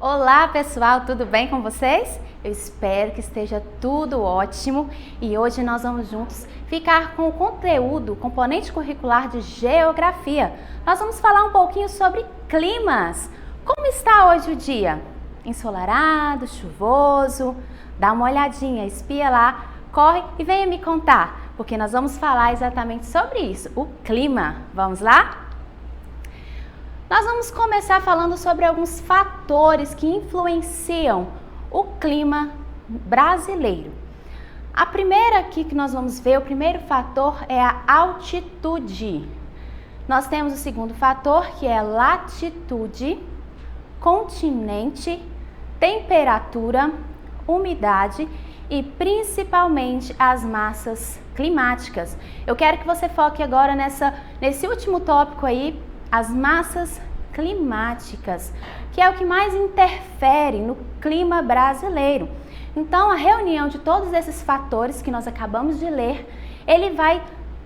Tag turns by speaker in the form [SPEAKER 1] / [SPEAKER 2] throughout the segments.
[SPEAKER 1] Olá pessoal, tudo bem com vocês? Eu espero que esteja tudo ótimo e hoje nós vamos juntos ficar com o conteúdo, componente curricular de Geografia. Nós vamos falar um pouquinho sobre climas. Como está hoje o dia? Ensolarado, chuvoso? Dá uma olhadinha, espia lá, corre e venha me contar, porque nós vamos falar exatamente sobre isso, o clima. Vamos lá? Nós vamos começar falando sobre alguns fatores que influenciam o clima brasileiro. A primeira aqui que nós vamos ver, o primeiro fator é a altitude. Nós temos o segundo fator, que é latitude, continente, temperatura, umidade e principalmente as massas climáticas. Eu quero que você foque agora nesse último tópico aí, as massas climáticas, que é o que mais interfere no clima brasileiro. Então, a reunião de todos esses fatores que nós acabamos de ler, ele vai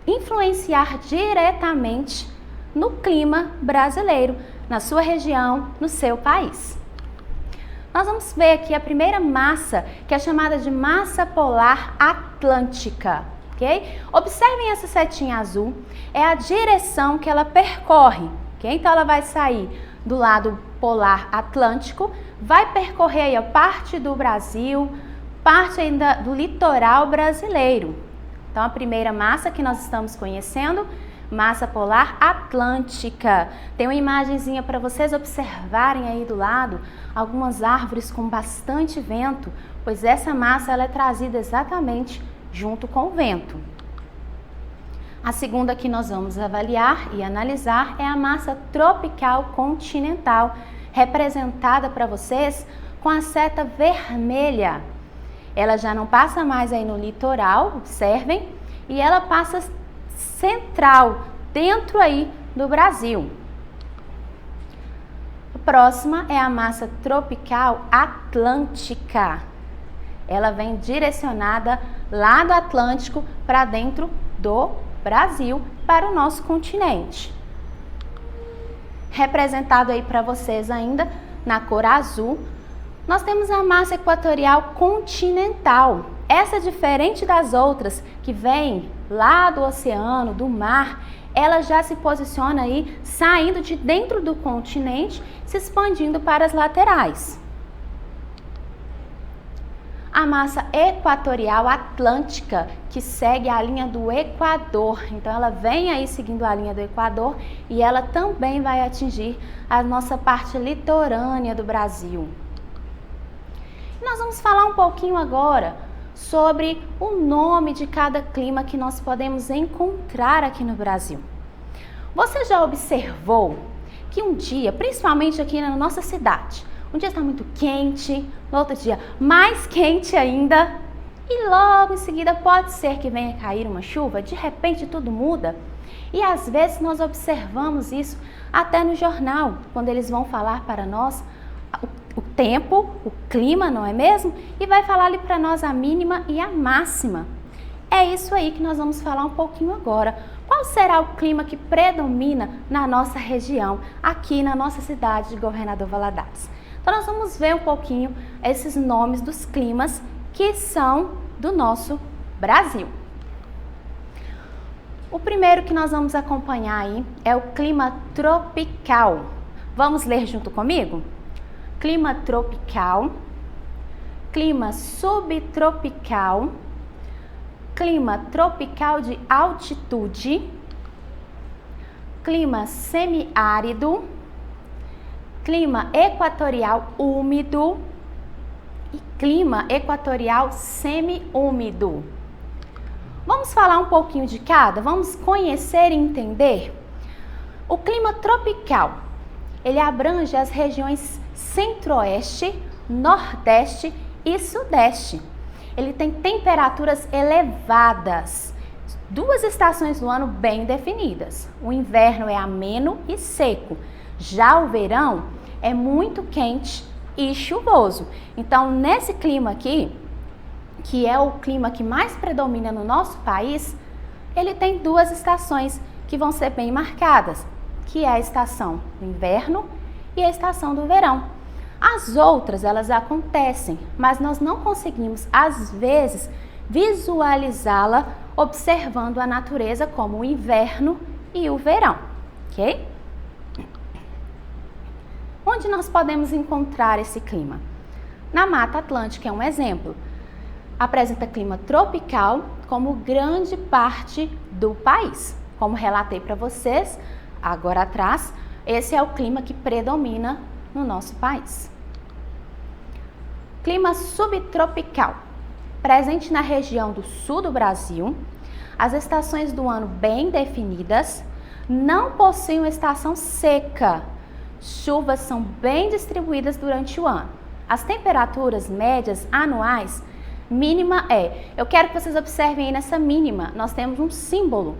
[SPEAKER 1] influenciar diretamente no clima brasileiro, na sua região, no seu país. Nós vamos ver aqui a primeira massa, que é chamada de massa polar atlântica. Okay? Observem essa setinha azul, é a direção que ela percorre. Okay? Então, ela vai sair do lado polar atlântico, vai percorrer aí a parte do Brasil, parte ainda do litoral brasileiro. Então, a primeira massa que nós estamos conhecendo, massa polar atlântica. Tem uma imagenzinha para vocês observarem aí do lado, algumas árvores com bastante vento, pois essa massa ela é trazida exatamente junto com o vento. A segunda que nós vamos avaliar e analisar é a massa tropical continental, representada para vocês com a seta vermelha. Ela já não passa mais aí no litoral, observem, e ela passa central, dentro aí do Brasil. A próxima é a massa tropical atlântica. Ela vem direcionada lá do Atlântico para dentro do Brasil, para o nosso continente. Representado aí para vocês ainda na cor azul, nós temos a massa equatorial continental. Essa, diferente das outras que vem lá do oceano, do mar, ela já se posiciona aí saindo de dentro do continente, se expandindo para as laterais. A massa equatorial atlântica, que segue a linha do Equador. Então, ela vem aí seguindo a linha do Equador e ela também vai atingir a nossa parte litorânea do Brasil. E nós vamos falar um pouquinho agora sobre o nome de cada clima que nós podemos encontrar aqui no Brasil. Você já observou que um dia, principalmente aqui na nossa cidade, um dia está muito quente, no outro dia mais quente ainda, e logo em seguida pode ser que venha cair uma chuva, de repente tudo muda. E às vezes nós observamos isso até no jornal, quando eles vão falar para nós o tempo, o clima, não é mesmo? E vai falar ali para nós a mínima e a máxima. É isso aí que nós vamos falar um pouquinho agora. Qual será o clima que predomina na nossa região, aqui na nossa cidade de Governador Valadares? Então, nós vamos ver um pouquinho esses nomes dos climas que são do nosso Brasil. O primeiro que nós vamos acompanhar aí é o clima tropical. Vamos ler junto comigo? Clima tropical, clima subtropical, clima tropical de altitude, clima semiárido, clima equatorial úmido e clima equatorial semi-úmido. Vamos falar um pouquinho de cada? Vamos conhecer e entender? O clima tropical, ele abrange as regiões centro-oeste, nordeste e sudeste. Ele tem temperaturas elevadas, duas estações do ano bem definidas. O inverno é ameno e seco, já o verão é muito quente e chuvoso. Então, nesse clima aqui, que é o clima que mais predomina no nosso país, ele tem duas estações que vão ser bem marcadas, que é a estação do inverno e a estação do verão. As outras, elas acontecem, mas nós não conseguimos, às vezes, visualizá-la observando a natureza como o inverno e o verão, ok? Onde nós podemos encontrar esse clima? Na Mata Atlântica é um exemplo. Apresenta clima tropical como grande parte do país. Como relatei para vocês agora atrás, esse é o clima que predomina no nosso país. Clima subtropical, presente na região do sul do Brasil, as estações do ano bem definidas, não possui uma estação seca, chuvas são bem distribuídas durante o ano. As temperaturas médias anuais, mínima eu quero que vocês observem aí nessa mínima, nós temos um símbolo.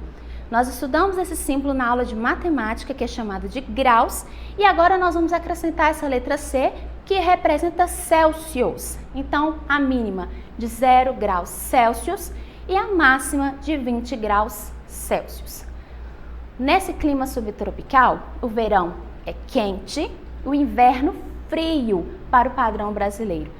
[SPEAKER 1] Nós estudamos esse símbolo na aula de matemática, que é chamado de graus, e agora nós vamos acrescentar essa letra C, que representa Celsius. Então, a mínima de 0 graus Celsius e a máxima de 20 graus Celsius. Nesse clima subtropical, o verão é quente, o inverno frio para o padrão brasileiro.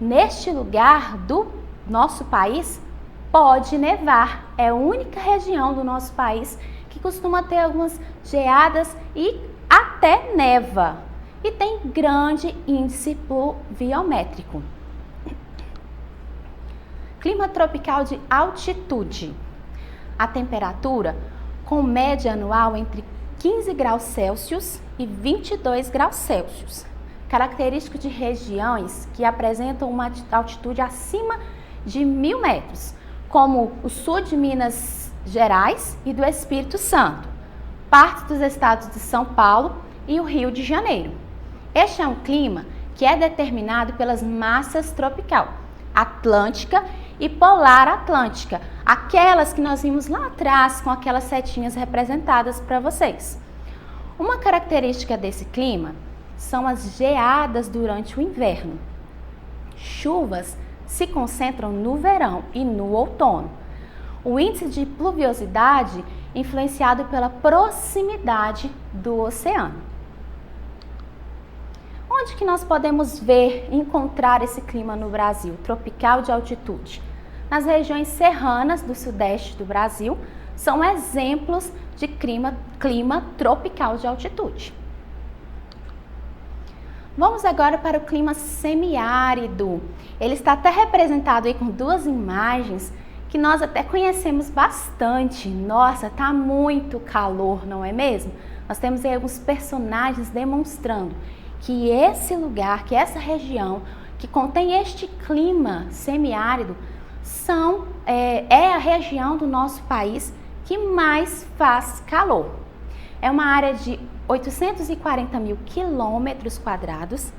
[SPEAKER 1] Neste lugar do nosso país, pode nevar. É a única região do nosso país que costuma ter algumas geadas e até neva. E tem grande índice pluviométrico. Clima tropical de altitude. A temperatura com média anual entre 15 graus Celsius e 22 graus Celsius. Característico de regiões que apresentam uma altitude acima de 1.000 metros, como o sul de Minas Gerais e do Espírito Santo, partes dos estados de São Paulo e o Rio de Janeiro. Este é um clima que é determinado pelas massas tropical, atlântica e polar atlântica, aquelas que nós vimos lá atrás com aquelas setinhas representadas para vocês. Uma característica desse clima são as geadas durante o inverno. Chuvas se concentram no verão e no outono. O índice de pluviosidade influenciado pela proximidade do oceano. Onde que nós podemos ver e encontrar esse clima no Brasil, tropical de altitude? Nas regiões serranas do sudeste do Brasil, são exemplos de clima tropical de altitude. Vamos agora para o clima semiárido. Ele está até representado aí com duas imagens que nós até conhecemos bastante. Nossa, tá muito calor, não é mesmo? Nós temos aí alguns personagens demonstrando que esse lugar, que essa região que contém este clima semiárido é a região do nosso país que mais faz calor. É uma área de 840 mil quilômetros quadrados,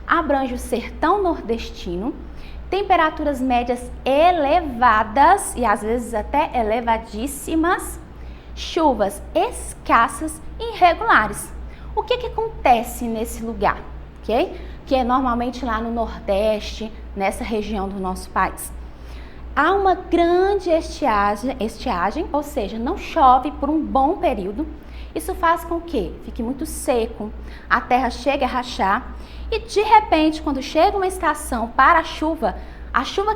[SPEAKER 1] abrange o sertão nordestino, temperaturas médias elevadas e às vezes até elevadíssimas, chuvas escassas e irregulares. O que acontece nesse lugar? Okay? Que é normalmente lá no Nordeste, nessa região do nosso país. Há uma grande estiagem, ou seja, não chove por um bom período. Isso faz com que fique muito seco, a terra chegue a rachar e de repente, quando chega uma estação para a chuva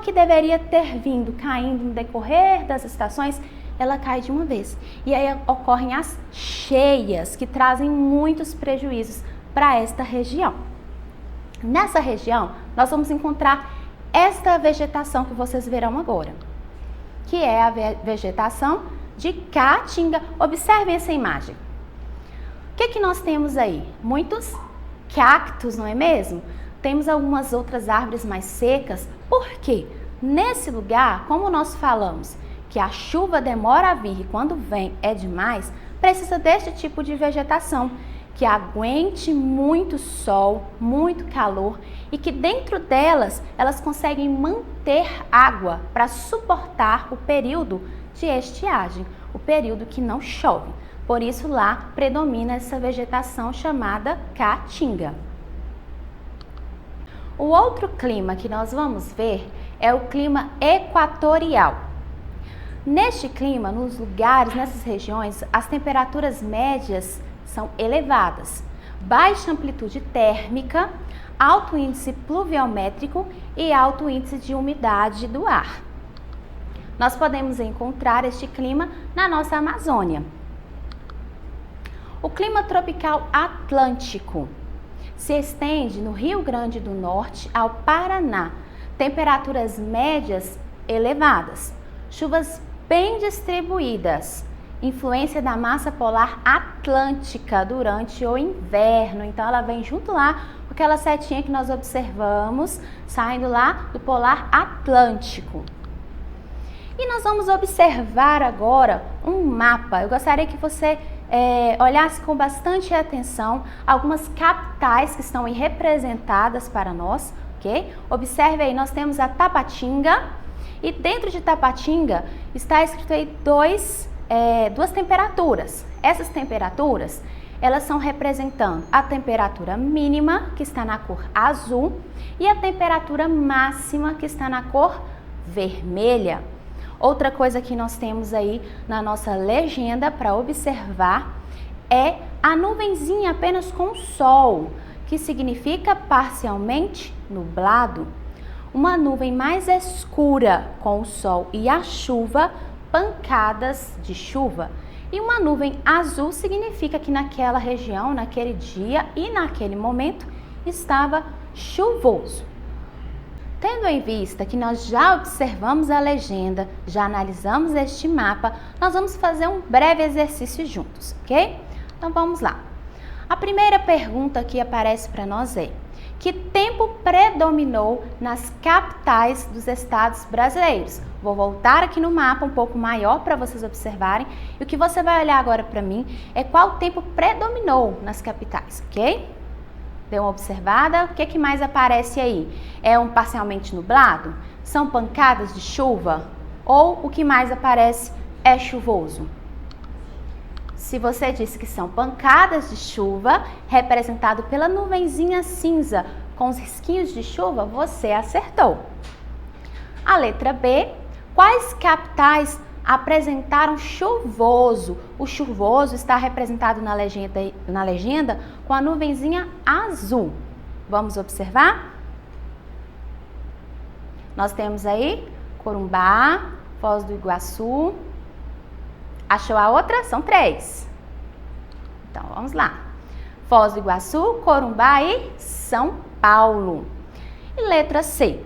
[SPEAKER 1] que deveria ter vindo caindo no decorrer das estações, ela cai de uma vez. E aí ocorrem as cheias, que trazem muitos prejuízos para esta região. Nessa região, nós vamos encontrar esta vegetação que vocês verão agora, que é a vegetação de caatinga. Observem essa imagem. O que nós temos aí? Muitos cactos, não é mesmo? Temos algumas outras árvores mais secas. Por quê? Nesse lugar, como nós falamos, que a chuva demora a vir e quando vem é demais, precisa deste tipo de vegetação, que aguente muito sol, muito calor e que dentro delas elas conseguem manter água para suportar o período de estiagem, o período que não chove. Por isso lá predomina essa vegetação chamada caatinga. O outro clima que nós vamos ver é o clima equatorial. Neste clima, nos lugares, nessas regiões, as temperaturas médias são elevadas, baixa amplitude térmica, alto índice pluviométrico e alto índice de umidade do ar. Nós podemos encontrar este clima na nossa Amazônia. O clima tropical atlântico se estende no Rio Grande do Norte ao Paraná. Temperaturas médias elevadas, chuvas bem distribuídas, influência da massa polar atlântica durante o inverno. Então ela vem junto lá com aquela setinha que nós observamos, saindo lá do polar atlântico. E nós vamos observar agora um mapa. Eu gostaria que você olhasse com bastante atenção algumas capitais que estão aí representadas para nós, ok? Observe aí, nós temos a Tabatinga e dentro de Tabatinga está escrito aí duas temperaturas. Essas temperaturas, elas são representando a temperatura mínima, que está na cor azul, e a temperatura máxima, que está na cor vermelha. Outra coisa que nós temos aí na nossa legenda para observar é a nuvenzinha apenas com sol, que significa parcialmente nublado. Uma nuvem mais escura com o sol e a chuva, pancadas de chuva. E uma nuvem azul significa que naquela região, naquele dia e naquele momento estava chuvoso. Tendo em vista que nós já observamos a legenda, já analisamos este mapa, nós vamos fazer um breve exercício juntos, ok? Então vamos lá. A primeira pergunta que aparece para nós é: que tempo predominou nas capitais dos estados brasileiros? Vou voltar aqui no mapa um pouco maior para vocês observarem. E o que você vai olhar agora para mim é qual tempo predominou nas capitais, ok? Deu uma observada? O que mais aparece aí? É um parcialmente nublado? São pancadas de chuva? Ou o que mais aparece é chuvoso? Se você disse que são pancadas de chuva, representado pela nuvenzinha cinza com os risquinhos de chuva, você acertou. A letra B, quais capitais apresentaram chuvoso? O chuvoso está representado na legenda com a nuvenzinha azul. Vamos observar? Nós temos aí Corumbá, Foz do Iguaçu. Achou a outra? São 3. Então, vamos lá. Foz do Iguaçu, Corumbá e São Paulo. E letra C.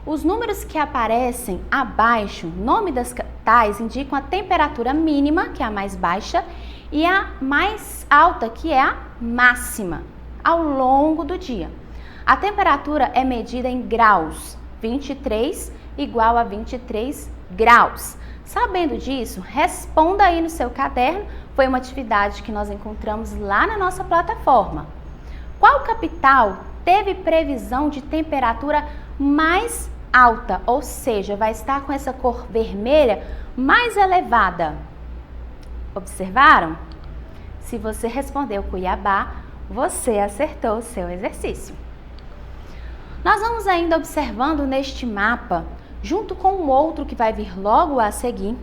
[SPEAKER 1] Os números que aparecem abaixo, nome das capitais, indicam a temperatura mínima, que é a mais baixa, e a mais alta, que é a máxima, ao longo do dia. A temperatura é medida em graus, 23 igual a 23 graus. Sabendo disso, responda aí no seu caderno, foi uma atividade que nós encontramos lá na nossa plataforma. Qual capital teve previsão de temperatura mais alta, ou seja, vai estar com essa cor vermelha mais elevada? Observaram? Se você respondeu Cuiabá, você acertou o seu exercício. Nós vamos ainda observando neste mapa, junto com o outro que vai vir logo a seguir,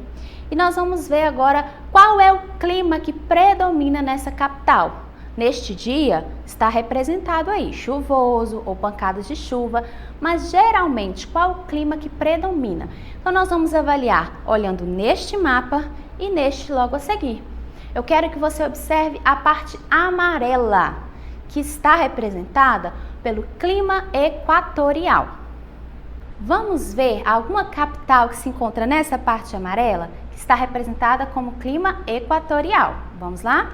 [SPEAKER 1] e nós vamos ver agora qual é o clima que predomina nessa capital. Neste dia está representado aí chuvoso ou pancadas de chuva, mas geralmente qual o clima que predomina? Então nós vamos avaliar olhando neste mapa e neste logo a seguir. Eu quero que você observe a parte amarela, que está representada pelo clima equatorial. Vamos ver alguma capital que se encontra nessa parte amarela, que está representada como clima equatorial. Vamos lá?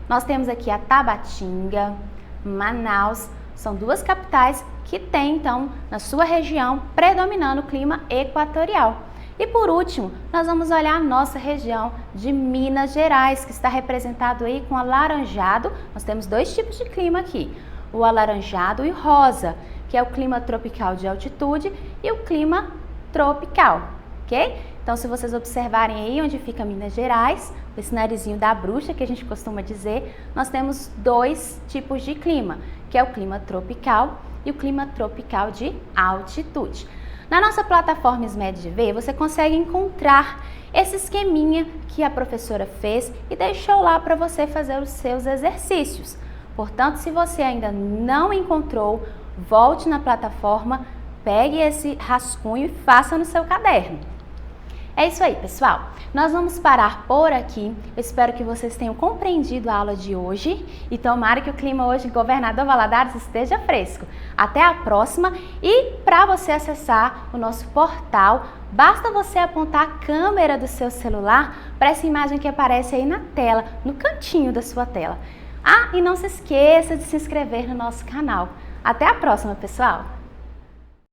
[SPEAKER 1] Nós temos aqui a Tabatinga, Manaus, são duas capitais que têm, então, na sua região, predominando o clima equatorial. E por último, nós vamos olhar a nossa região de Minas Gerais, que está representado aí com alaranjado. Nós temos dois tipos de clima aqui, o alaranjado e o rosa, que é o clima tropical de altitude e o clima tropical, ok? Então, se vocês observarem aí onde fica Minas Gerais, esse narizinho da bruxa que a gente costuma dizer, nós temos dois tipos de clima, que é o clima tropical e o clima tropical de altitude. Na nossa plataforma SMED-GV, você consegue encontrar esse esqueminha que a professora fez e deixou lá para você fazer os seus exercícios. Portanto, se você ainda não encontrou volte na plataforma, pegue esse rascunho e faça no seu caderno. É isso aí, pessoal. Nós vamos parar por aqui. Eu espero que vocês tenham compreendido a aula de hoje e tomara que o clima hoje em Governador Valadares esteja fresco. Até a próxima e para você acessar o nosso portal, basta você apontar a câmera do seu celular para essa imagem que aparece aí na tela, no cantinho da sua tela. Ah, e não se esqueça de se inscrever no nosso canal. Até a próxima, pessoal!